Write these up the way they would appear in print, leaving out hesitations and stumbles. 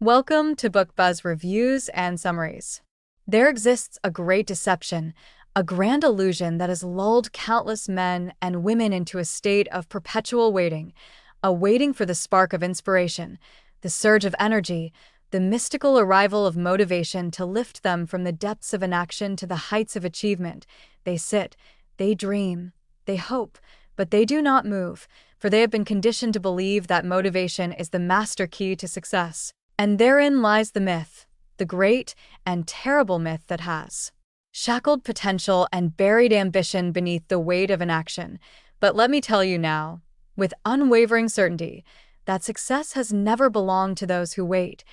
Welcome to BookBuzz Reviews and Summaries. There exists a great deception, a grand illusion that has lulled countless men and women into a state of perpetual waiting, a waiting for the spark of inspiration, the surge of energy, the mystical arrival of motivation to lift them from the depths of inaction to the heights of achievement. They sit, they dream, they hope, but they do not move, for they have been conditioned to believe that motivation is the master key to success. And therein lies the myth, the great and terrible myth that has shackled potential and buried ambition beneath the weight of inaction. But let me tell you now, with unwavering certainty, that success has never belonged to those who wait.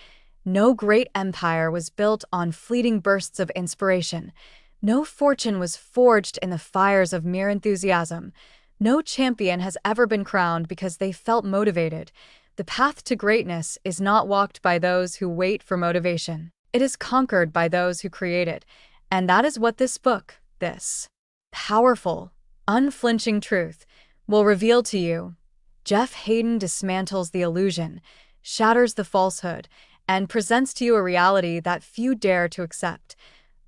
No great empire was built on fleeting bursts of inspiration. No fortune was forged in the fires of mere enthusiasm. No champion has ever been crowned because they felt motivated. The path to greatness is not walked by those who wait for motivation. It is conquered by those who create it. And that is what this book, this powerful, unflinching truth, will reveal to you. Jeff Haden dismantles the illusion, shatters the falsehood, and presents to you a reality that few dare to accept.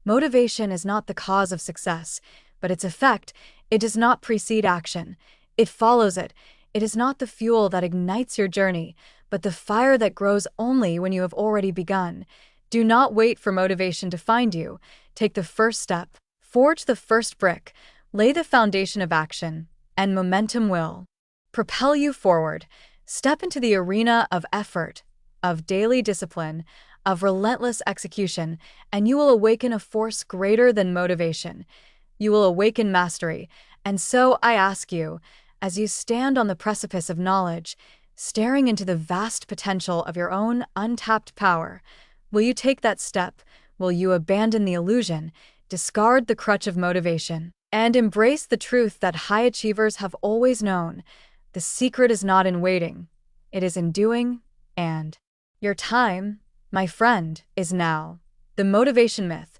Motivation is not the cause of success, but its effect. It does not precede action. It follows it. It is not the fuel that ignites your journey, but the fire that grows only when you have already begun. Do not wait for motivation to find you. Take the first step. Forge the first brick. Lay the foundation of action, and momentum will propel you forward. Step into the arena of effort, of daily discipline, of relentless execution, and you will awaken a force greater than motivation. You will awaken mastery. And so I ask you, as you stand on the precipice of knowledge, staring into the vast potential of your own untapped power, will you take that step? Will you abandon the illusion, discard the crutch of motivation, and embrace the truth that high achievers have always known? The secret is not in waiting. It is in doing, and your time, my friend, is now. The Motivation Myth.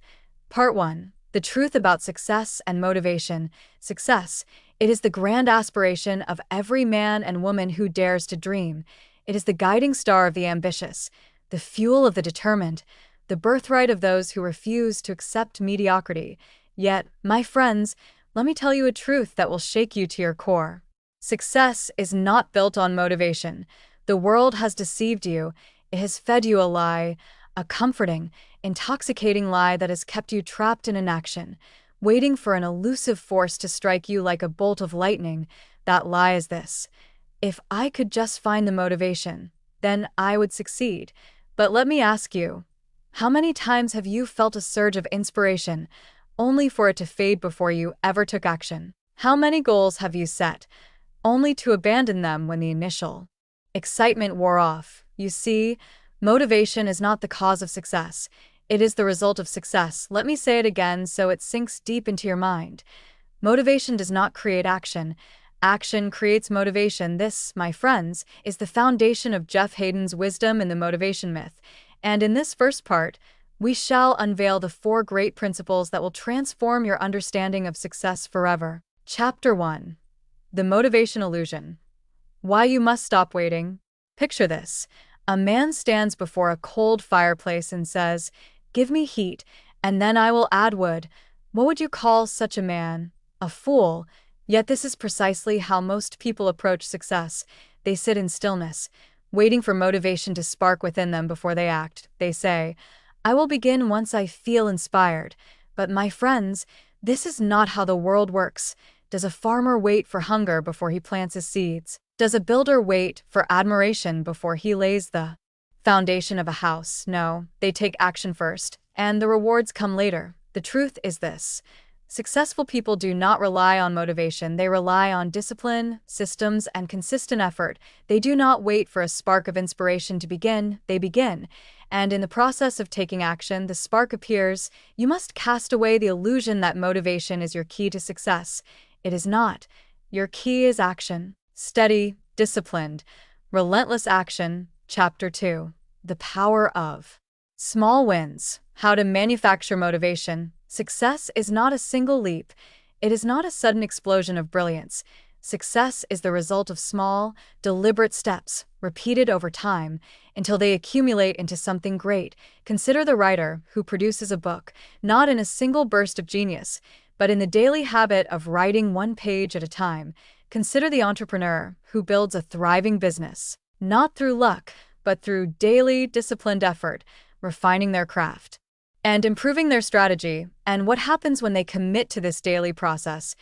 Part 1. The truth about success and motivation. Success. It is the grand aspiration of every man and woman who dares to dream. It is the guiding star of the ambitious, the fuel of the determined, the birthright of those who refuse to accept mediocrity. Yet, my friends, let me tell you a truth that will shake you to your core. Success is not built on motivation. The world has deceived you. It has fed you a lie, a comforting, intoxicating lie that has kept you trapped in inaction, waiting for an elusive force to strike you like a bolt of lightning. That lie is this: if I could just find the motivation, then I would succeed. But let me ask you, how many times have you felt a surge of inspiration, only for it to fade before you ever took action? How many goals have you set, only to abandon them when the initial excitement wore off? You see, motivation is not the cause of success. It is the result of success. Let me say it again so it sinks deep into your mind. Motivation does not create action. Action creates motivation. This, my friends, is the foundation of Jeff Haden's wisdom in the motivation myth. And in this first part, we shall unveil the 4 great principles that will transform your understanding of success forever. Chapter 1. The Motivation Illusion. Why you must stop waiting. Picture this. A man stands before a cold fireplace and says, "Give me heat, and then I will add wood." What would you call such a man? A fool. Yet this is precisely how most people approach success. They sit in stillness, waiting for motivation to spark within them before they act. They say, "I will begin once I feel inspired." But my friends, this is not how the world works. Does a farmer wait for hunger before he plants his seeds? Does a builder wait for admiration before he lays the foundation of a house? No, they take action first, and the rewards come later. The truth is this: successful people do not rely on motivation. They rely on discipline, systems, and consistent effort. They do not wait for a spark of inspiration to begin. They begin. And in the process of taking action, the spark appears. You must cast away the illusion that motivation is your key to success. It is not. Your key is action. Steady, disciplined, relentless action. Chapter 2. The Power of Small Wins. How to manufacture motivation. Success is not a single leap. It is not a sudden explosion of brilliance. Success is the result of small, deliberate steps, repeated over time, until they accumulate into something great. Consider the writer who produces a book, not in a single burst of genius, but in the daily habit of writing one page at a time. Consider the entrepreneur who builds a thriving business, not through luck, but through daily, disciplined effort, refining their craft and improving their strategy. And what happens when they commit to this daily process?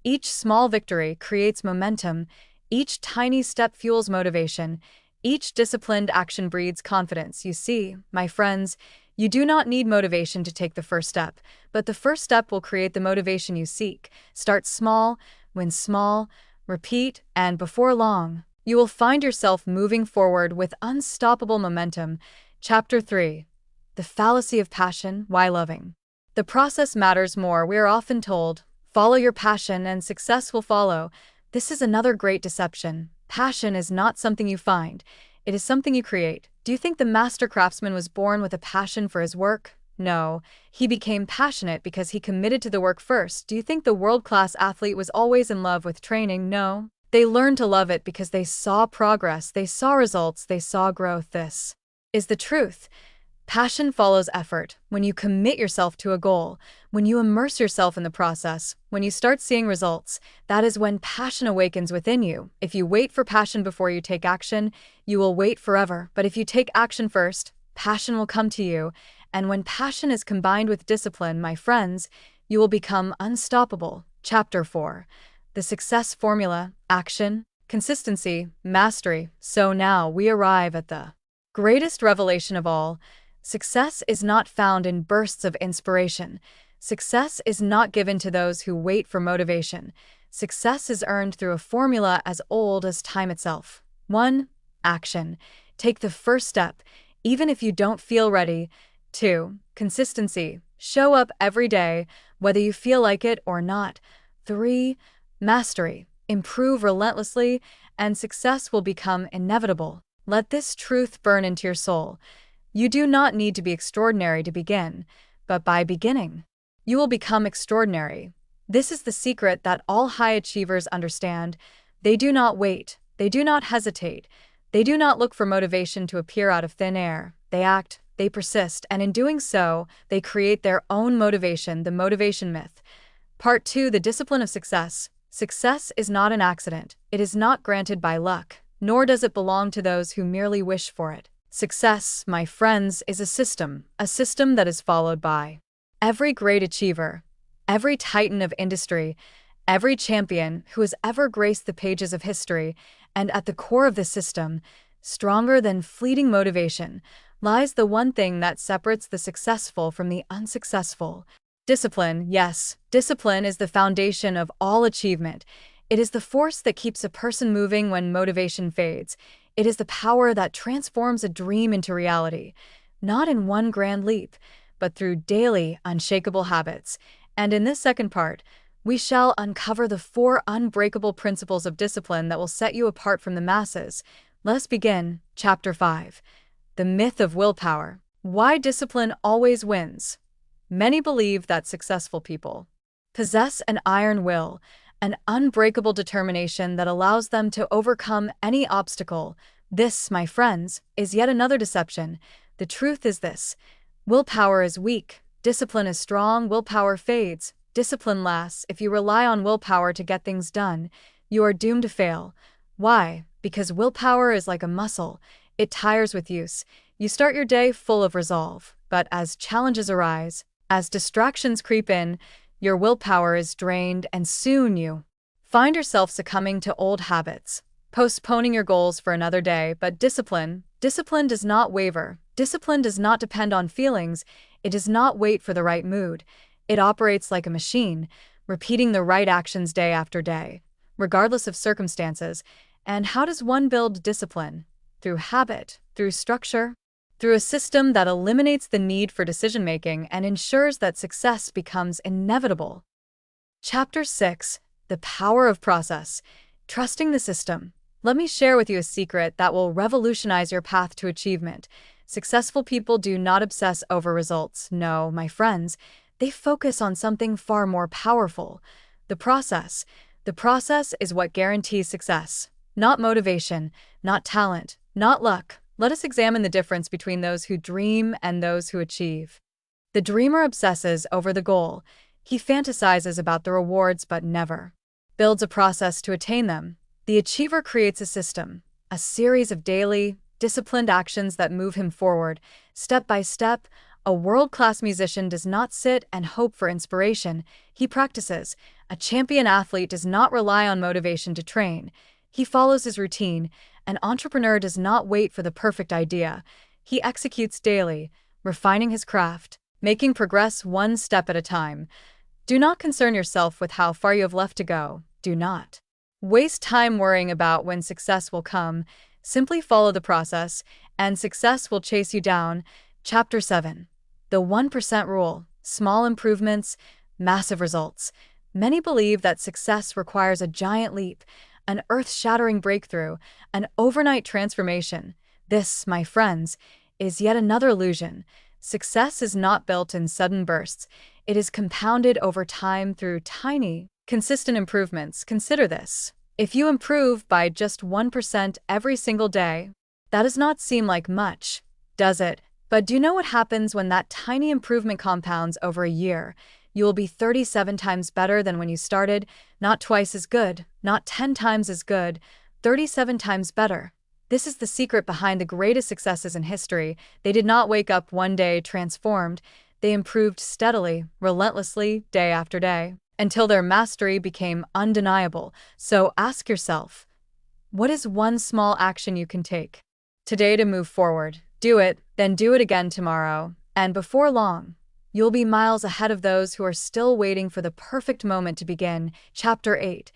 Each small victory creates momentum, each tiny step fuels motivation, each disciplined action breeds confidence. You see, my friends, you do not need motivation to take the first step, but the first step will create the motivation you seek. Start small, win small, repeat, and before long, you will find yourself moving forward with unstoppable momentum. Chapter 3. The Fallacy of Passion, Why Loving. The process matters more. We are often told, follow your passion and success will follow. This is another great deception. Passion is not something you find. It is something you create. Do you think the master craftsman was born with a passion for his work? No, he became passionate because he committed to the work first. Do you think the world-class athlete was always in love with training? No. They learned to love it because they saw progress, they saw results, they saw growth. This is the truth. Passion follows effort. When you commit yourself to a goal, when you immerse yourself in the process, when you start seeing results, that is when passion awakens within you. If you wait for passion before you take action, you will wait forever. But if you take action first, passion will come to you. And when passion is combined with discipline, my friends, you will become unstoppable. Chapter 4. The Success Formula, Action, Consistency, Mastery. So now we arrive at the greatest revelation of all. Success is not found in bursts of inspiration. Success is not given to those who wait for motivation. Success is earned through a formula as old as time itself. 1. Action. Take the first step, even if you don't feel ready. 2. Consistency. Show up every day, whether you feel like it or not. 3. Mastery. Improve relentlessly, and success will become inevitable. Let this truth burn into your soul. You do not need to be extraordinary to begin, but by beginning, you will become extraordinary. This is the secret that all high achievers understand. They do not wait. They do not hesitate. They do not look for motivation to appear out of thin air. They act, they persist, and in doing so, they create their own motivation, the motivation myth. Part 2. The Discipline of Success. Success is not an accident. It is not granted by luck, nor does it belong to those who merely wish for it. Success, my friends, is a system that is followed by every great achiever, every titan of industry, every champion who has ever graced the pages of history. And at the core of this system, stronger than fleeting motivation, lies the one thing that separates the successful from the unsuccessful. Discipline. Yes, discipline is the foundation of all achievement. It is the force that keeps a person moving when motivation fades. It is the power that transforms a dream into reality, not in one grand leap, but through daily, unshakable habits. And in this second part, we shall uncover the 4 unbreakable principles of discipline that will set you apart from the masses. Let's begin. Chapter 5. The Myth of Willpower. Why discipline always wins. Many believe that successful people possess an iron will, an unbreakable determination that allows them to overcome any obstacle. This, my friends, is yet another deception. The truth is this: willpower is weak, discipline is strong. Willpower fades, discipline lasts. If you rely on willpower to get things done, you are doomed to fail. Why? Because willpower is like a muscle. It tires with use. You start your day full of resolve, but as challenges arise, as distractions creep in, your willpower is drained, and soon you find yourself succumbing to old habits, postponing your goals for another day. But discipline does not waver. Discipline does not depend on feelings. It does not wait for the right mood. It operates like a machine, repeating the right actions day after day, regardless of circumstances. And how does one build discipline? Through habit, through structure, through a system that eliminates the need for decision-making and ensures that success becomes inevitable. Chapter 6. The Power of Process. Trusting the system. Let me share with you a secret that will revolutionize your path to achievement. Successful people do not obsess over results. No, my friends, they focus on something far more powerful: the process. The process is what guarantees success. Not motivation, not talent, not luck. Let us examine the difference between those who dream and those who achieve. The dreamer obsesses over the goal. He fantasizes about the rewards but never builds a process to attain them. The achiever creates a system, a series of daily, disciplined actions that move him forward, step by step. A world-class musician does not sit and hope for inspiration. He practices. A champion athlete does not rely on motivation to train. He follows his routine. An entrepreneur does not wait for the perfect idea. He executes daily, refining his craft, making progress one step at a time. Do not concern yourself with how far you have left to go. Do not waste time worrying about when success will come. Simply follow the process, and success will chase you down. Chapter 7. The 1% Rule. Small improvements, massive results. Many believe that success requires a giant leap, an earth-shattering breakthrough, an overnight transformation. This, my friends, is yet another illusion. Success is not built in sudden bursts. It is compounded over time through tiny, consistent improvements. Consider this. If you improve by just 1% every single day, that does not seem like much, does it? But do you know what happens when that tiny improvement compounds over a year? You will be 37 times better than when you started, not twice as good, not 10 times as good, 37 times better. This is the secret behind the greatest successes in history. They did not wake up one day transformed. They improved steadily, relentlessly, day after day, until their mastery became undeniable. So ask yourself, what is one small action you can take today to move forward? Do it, then do it again tomorrow, and before long, you'll be miles ahead of those who are still waiting for the perfect moment to begin. Chapter 8.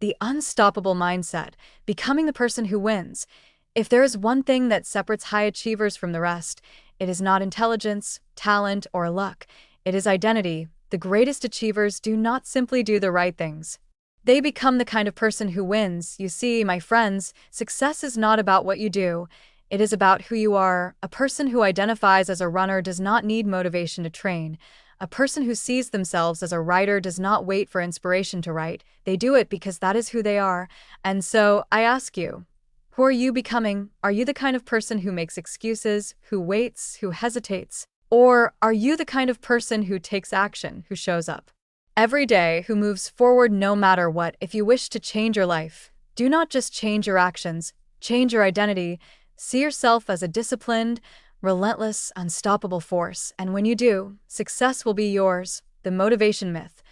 The Unstoppable Mindset. Becoming the person who wins. If there is one thing that separates high achievers from the rest, it is not intelligence, talent, or luck. It is identity. The greatest achievers do not simply do the right things. They become the kind of person who wins. You see, my friends, success is not about what you do. It is about who you are. A person who identifies as a runner does not need motivation to train. A person who sees themselves as a writer does not wait for inspiration to write. They do it because that is who they are. And so, I ask you, who are you becoming? Are you the kind of person who makes excuses, who waits, who hesitates? Or are you the kind of person who takes action, who shows up every day, who moves forward no matter what? If you wish to change your life, do not just change your actions, change your identity. See yourself as a disciplined, relentless, unstoppable force, and when you do, success will be yours. The Motivation Myth.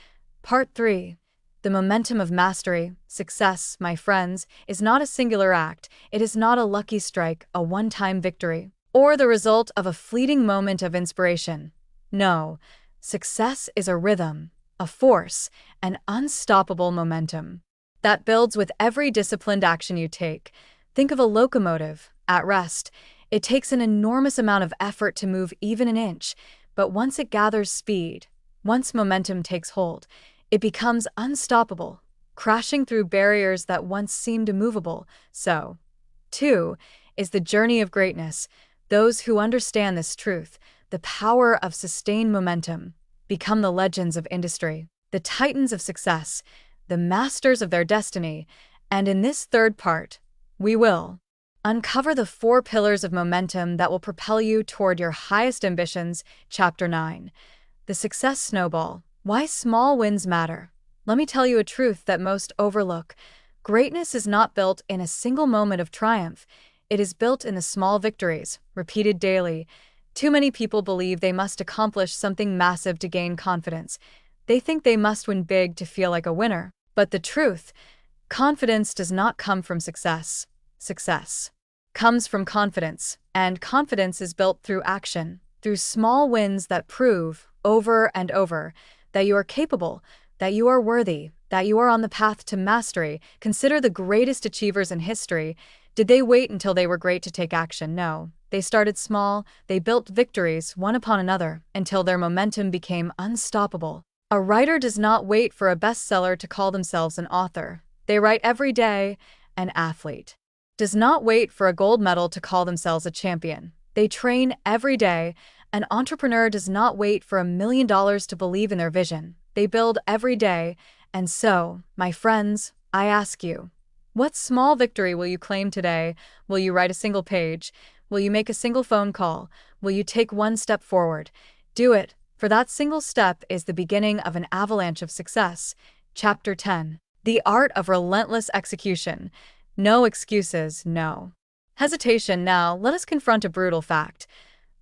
Part 3. The Momentum of Mastery. Success, my friends, is not a singular act. It is not a lucky strike, a one-time victory, or the result of a fleeting moment of inspiration. No, success is a rhythm, a force, an unstoppable momentum that builds with every disciplined action you take. Think of a locomotive. At rest, it takes an enormous amount of effort to move even an inch, but once it gathers speed, once momentum takes hold, it becomes unstoppable, crashing through barriers that once seemed immovable. So, too, is the journey of greatness. Those who understand this truth, the power of sustained momentum, become the legends of industry, the titans of success, the masters of their destiny. And in this third part, we will uncover the 4 pillars of momentum that will propel you toward your highest ambitions. Chapter 9. The Success Snowball. Why small wins matter. Let me tell you a truth that most overlook. Greatness is not built in a single moment of triumph. It is built in the small victories, repeated daily. Too many people believe they must accomplish something massive to gain confidence. They think they must win big to feel like a winner. But the truth, confidence does not come from success. Success comes from confidence, and confidence is built through action, through small wins that prove, over and over, that you are capable, that you are worthy, that you are on the path to mastery. Consider the greatest achievers in history. Did they wait until they were great to take action? No. They started small, they built victories one upon another, until their momentum became unstoppable. A writer does not wait for a bestseller to call themselves an author. They write every day. An athlete does not wait for a gold medal to call themselves a champion. They train every day. An entrepreneur does not wait for $1 million to believe in their vision. They build every day. And so, my friends, I ask you, what small victory will you claim today? Will you write a single page? Will you make a single phone call? Will you take one step forward? Do it, for that single step is the beginning of an avalanche of success. Chapter 10. The Art of Relentless Execution. No excuses, no hesitation. Now, let us confront a brutal fact.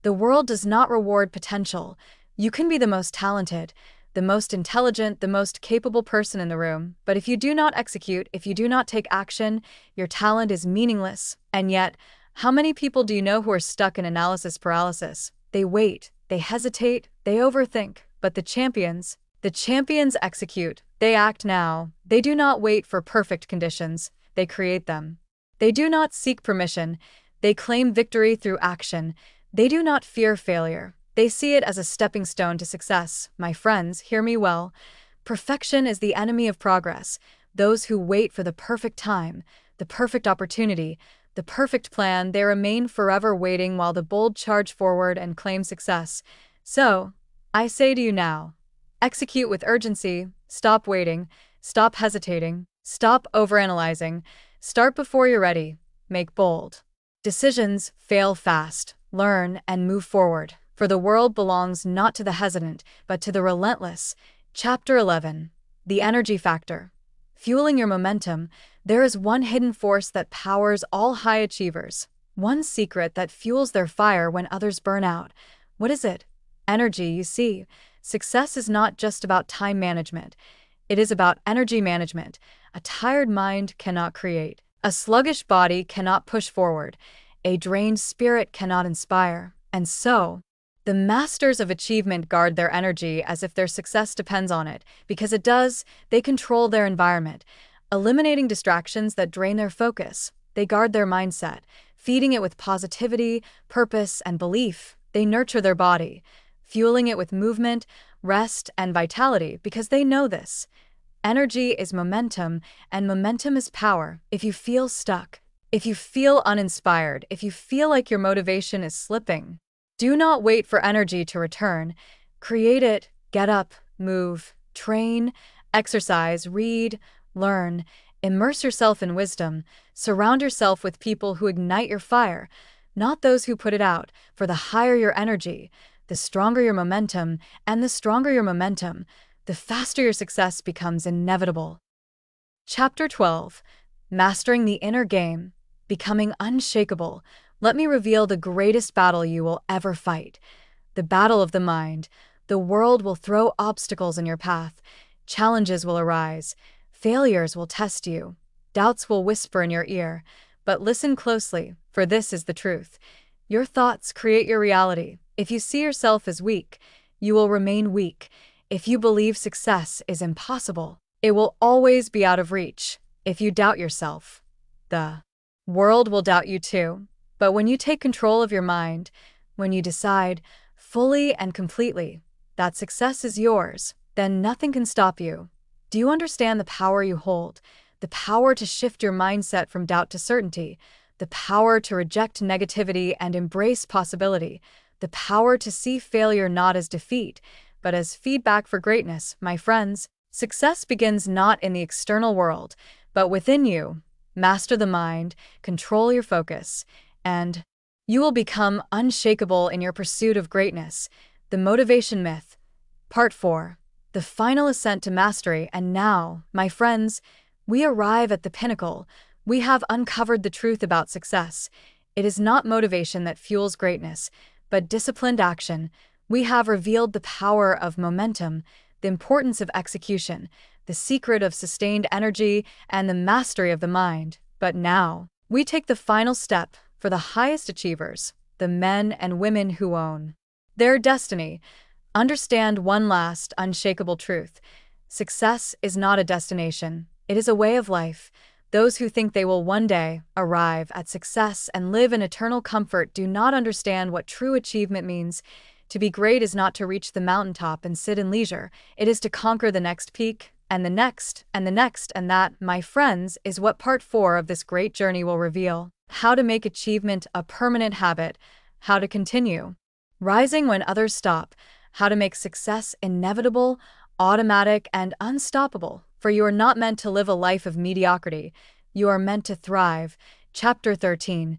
The world does not reward potential. You can be the most talented, the most intelligent, the most capable person in the room, but if you do not execute, if you do not take action, your talent is meaningless. And yet, how many people do you know who are stuck in analysis paralysis? They wait, they hesitate, they overthink, but the champions execute. They act now. They do not wait for perfect conditions. They create them. They do not seek permission. They claim victory through action. They do not fear failure. They see it as a stepping stone to success. My friends, hear me well. Perfection is the enemy of progress. Those who wait for the perfect time, the perfect opportunity, the perfect plan, they remain forever waiting while the bold charge forward and claim success. So, I say to you now, execute with urgency, stop waiting, stop hesitating, stop overanalyzing, start before you're ready, make bold decisions, fail fast, learn, and move forward. For the world belongs not to the hesitant, but to the relentless. Chapter 11. The Energy Factor. Fueling your momentum, there is one hidden force that powers all high achievers. One secret that fuels their fire when others burn out. What is it? Energy, you see. Success is not just about time management. It is about energy management. A tired mind cannot create. A sluggish body cannot push forward. A drained spirit cannot inspire. And so, the masters of achievement guard their energy as if their success depends on it. Because it does, they control their environment, eliminating distractions that drain their focus. They guard their mindset, feeding it with positivity, purpose, and belief. They nurture their body, fueling it with movement, rest, and vitality because they know this. Energy is momentum, and momentum is power. If you feel stuck, if you feel uninspired, if you feel like your motivation is slipping, do not wait for energy to return. Create it. Get up, move, train, exercise, read, learn, immerse yourself in wisdom, surround yourself with people who ignite your fire, not those who put it out. For the higher your energy, the stronger your momentum, and the stronger your momentum, the faster your success becomes inevitable. Chapter 12. Mastering the Inner Game. Becoming unshakable. Let me reveal the greatest battle you will ever fight. The battle of the mind. The world will throw obstacles in your path. Challenges will arise. Failures will test you. Doubts will whisper in your ear. But listen closely, for this is the truth. Your thoughts create your reality. If you see yourself as weak, you will remain weak. If you believe success is impossible, it will always be out of reach. If you doubt yourself, the world will doubt you too. But when you take control of your mind, when you decide fully and completely that success is yours, then nothing can stop you. Do you understand the power you hold? The power to shift your mindset from doubt to certainty, the power to reject negativity and embrace possibility, the power to see failure not as defeat, but as feedback for greatness. My friends, success begins not in the external world, but within you. Master the mind, control your focus, and you will become unshakable in your pursuit of greatness. The Motivation Myth. Part 4. The Final Ascent to Mastery. And now, my friends, we arrive at the pinnacle. We have uncovered the truth about success. It is not motivation that fuels greatness, but disciplined action. We have revealed the power of momentum, the importance of execution, the secret of sustained energy, and the mastery of the mind. But now, we take the final step for the highest achievers, the men and women who own their destiny. Understand one last, unshakable truth. Success is not a destination. It is a way of life. Those who think they will one day arrive at success and live in eternal comfort do not understand what true achievement means. To be great is not to reach the mountaintop and sit in leisure. It is to conquer the next peak, and the next, and the next, and that, my friends, is what part 4 of this great journey will reveal. How to make achievement a permanent habit. How to continue rising when others stop. How to make success inevitable, automatic, and unstoppable. For you are not meant to live a life of mediocrity. You are meant to thrive. Chapter 13.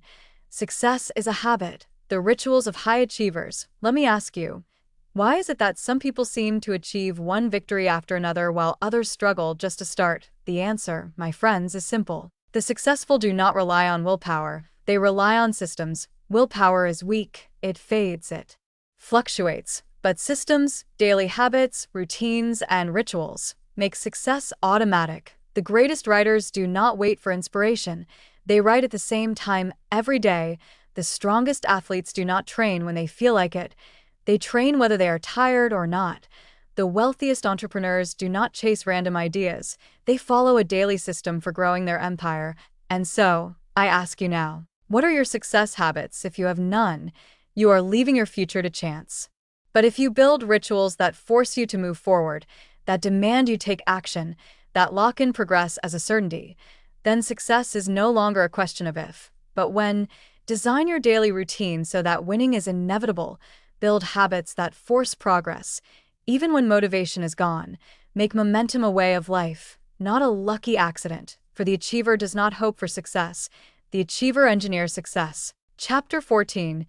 Success is a habit. The rituals of high achievers. Let me ask you, why is it that some people seem to achieve one victory after another while others struggle just to start? The answer, my friends, is simple. The successful do not rely on willpower. They rely on systems. Willpower is weak. It fades. It fluctuates. But systems, daily habits, routines, and rituals make success automatic. The greatest writers do not wait for inspiration. They write at the same time every day. The strongest athletes do not train when they feel like it. They train whether they are tired or not. The wealthiest entrepreneurs do not chase random ideas. They follow a daily system for growing their empire. And so, I ask you now, what are your success habits? If you have none, you are leaving your future to chance. But if you build rituals that force you to move forward, that demand you take action, that lock in progress as a certainty, then success is no longer a question of if, but when. Design your daily routine so that winning is inevitable. Build habits that force progress. Even when motivation is gone, make momentum a way of life, not a lucky accident. For the achiever does not hope for success. The achiever engineers success. Chapter 14.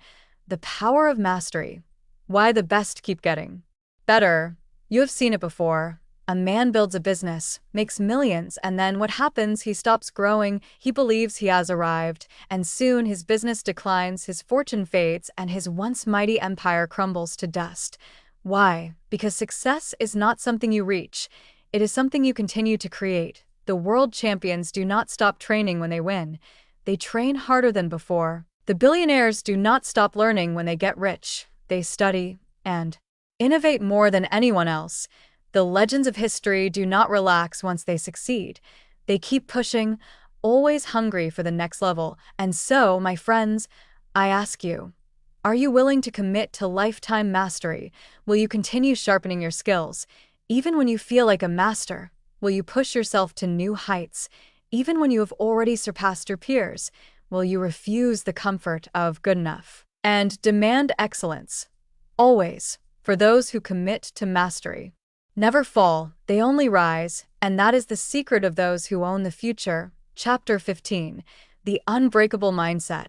The Power of Mastery. Why the best keep getting better. You have seen it before. A man builds a business, makes millions, and then what happens? He stops growing, he believes he has arrived, and soon his business declines, his fortune fades, and his once mighty empire crumbles to dust. Why? Because success is not something you reach. It is something you continue to create. The world champions do not stop training when they win. They train harder than before. The billionaires do not stop learning when they get rich. They study and innovate more than anyone else. The legends of history do not relax once they succeed. They keep pushing, always hungry for the next level. And so, my friends, I ask you, are you willing to commit to lifetime mastery? Will you continue sharpening your skills, even when you feel like a master? Will you push yourself to new heights, even when you have already surpassed your peers? Will you refuse the comfort of good enough and demand excellence? Always, for those who commit to mastery never fall, they only rise, and that is the secret of those who own the future. Chapter 15. The Unbreakable Mindset.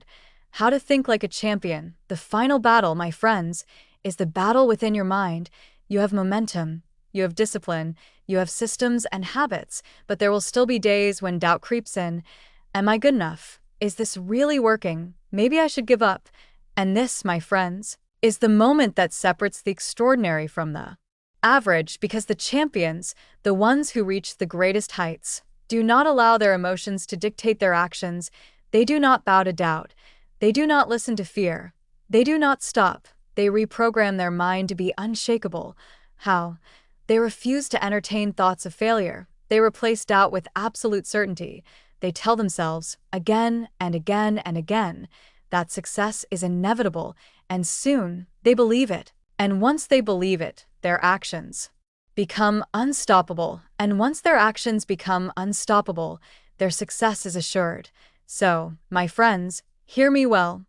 How to think like a champion. The final battle, my friends, is the battle within your mind. You have momentum, you have discipline, you have systems and habits, but there will still be days when doubt creeps in. Am I good enough? Is this really working? Maybe I should give up. And this, my friends, is the moment that separates the extraordinary from the average, because the champions, the ones who reach the greatest heights, do not allow their emotions to dictate their actions. They do not bow to doubt. They do not listen to fear. They do not stop. They reprogram their mind to be unshakable. How? They refuse to entertain thoughts of failure. They replace doubt with absolute certainty. They tell themselves, again and again and again, that success is inevitable, and soon they believe it. And once they believe it, their actions become unstoppable. And once their actions become unstoppable, their success is assured. So, my friends, hear me well.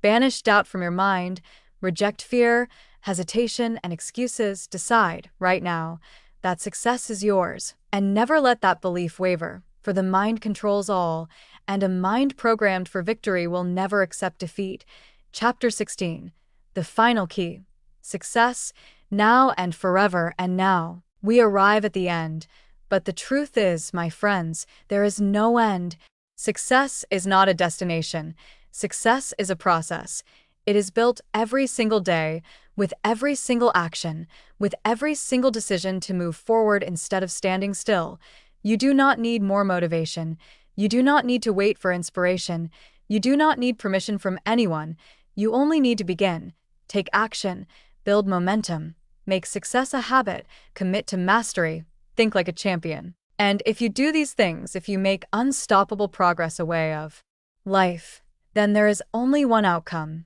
Banish doubt from your mind. Reject fear, hesitation, and excuses. Decide, right now, that success is yours. And never let that belief waver, for the mind controls all, and a mind programmed for victory will never accept defeat. Chapter 16. The Final Key. Success, now and forever. And now, we arrive at the end. But the truth is, my friends, there is no end. Success is not a destination. Success is a process. It is built every single day, with every single action, with every single decision to move forward instead of standing still. You do not need more motivation. You do not need to wait for inspiration. You do not need permission from anyone. You only need to begin. Take action. Build momentum. Make success a habit. Commit to mastery. Think like a champion. And if you do these things, if you make unstoppable progress a way of life, then there is only one outcome.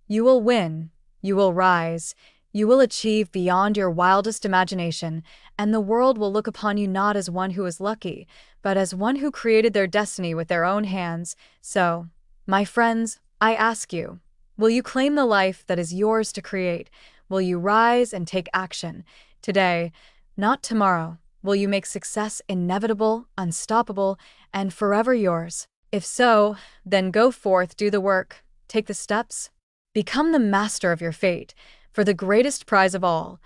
You will win. You will rise. You will achieve beyond your wildest imagination, and the world will look upon you not as one who is lucky, but as one who created their destiny with their own hands. So, my friends, I ask you, will you claim the life that is yours to create? Will you rise and take action today, not tomorrow, Will you make success inevitable, unstoppable, and forever yours? If so, then go forth, do the work, take the steps. Become the master of your fate, for the greatest prize of all,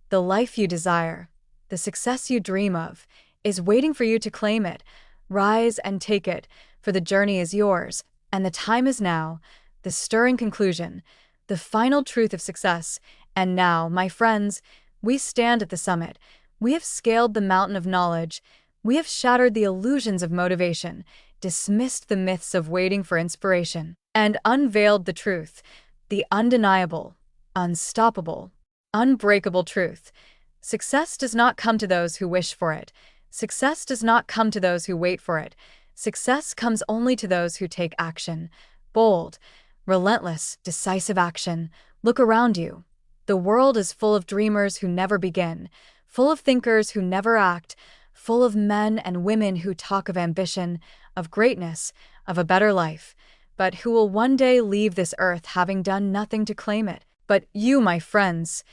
the life you desire, the success you dream of, is waiting for you to claim it. Rise and take it, for the journey is yours, and the time is now. The stirring conclusion, the final truth of success. And now, my friends, we stand at the summit. We have scaled the mountain of knowledge. We have shattered the illusions of motivation, dismissed the myths of waiting for inspiration, and unveiled the truth, the undeniable, unstoppable, unbreakable truth. Success does not come to those who wish for it. Success does not come to those who wait for it. Success comes only to those who take action. Bold, relentless, decisive action. Look around you. The world is full of dreamers who never begin, full of thinkers who never act, full of men and women who talk of ambition, of greatness, of a better life, but who will one day leave this earth having done nothing to claim it. But you, my friends,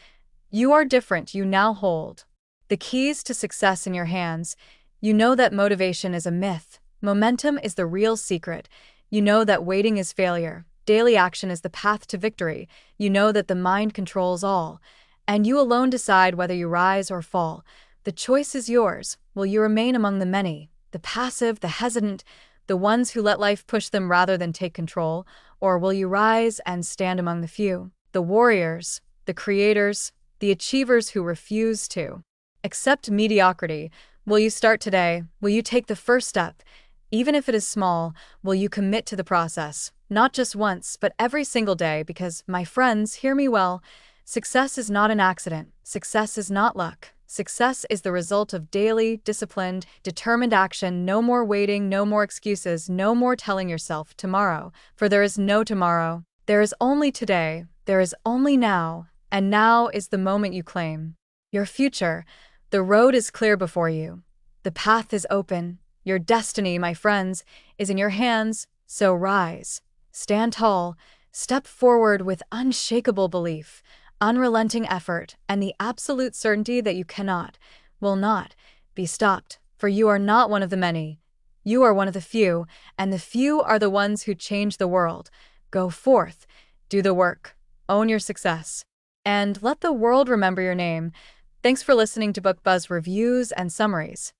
you are different. You now hold the keys to success in your hands. You know that motivation is a myth. Momentum is the real secret. You know that waiting is failure. Daily action is the path to victory. You know that the mind controls all, and you alone decide whether you rise or fall. The choice is yours. Will you remain among the many, the passive, the hesitant, the ones who let life push them rather than take control, or will you rise and stand among the few, the warriors, the creators, the achievers who refuse to accept mediocrity? Will you start today? Will you take the first step? Even if it is small, will you commit to the process? Not just once, but every single day, because, my friends, hear me well, success is not an accident. Success is not luck. Success is the result of daily, disciplined, determined action. No more waiting, no more excuses, no more telling yourself tomorrow, for there is no tomorrow. There is only today. There is only now, and now is the moment you claim your future. The road is clear before you. The path is open. Your destiny, my friends, is in your hands, so rise. Stand tall. Step forward with unshakable belief, unrelenting effort, and the absolute certainty that you cannot, will not, be stopped, for you are not one of the many. You are one of the few, and the few are the ones who change the world. Go forth, do the work, own your success, and let the world remember your name. Thanks for listening to Book Buzz Reviews and Summaries.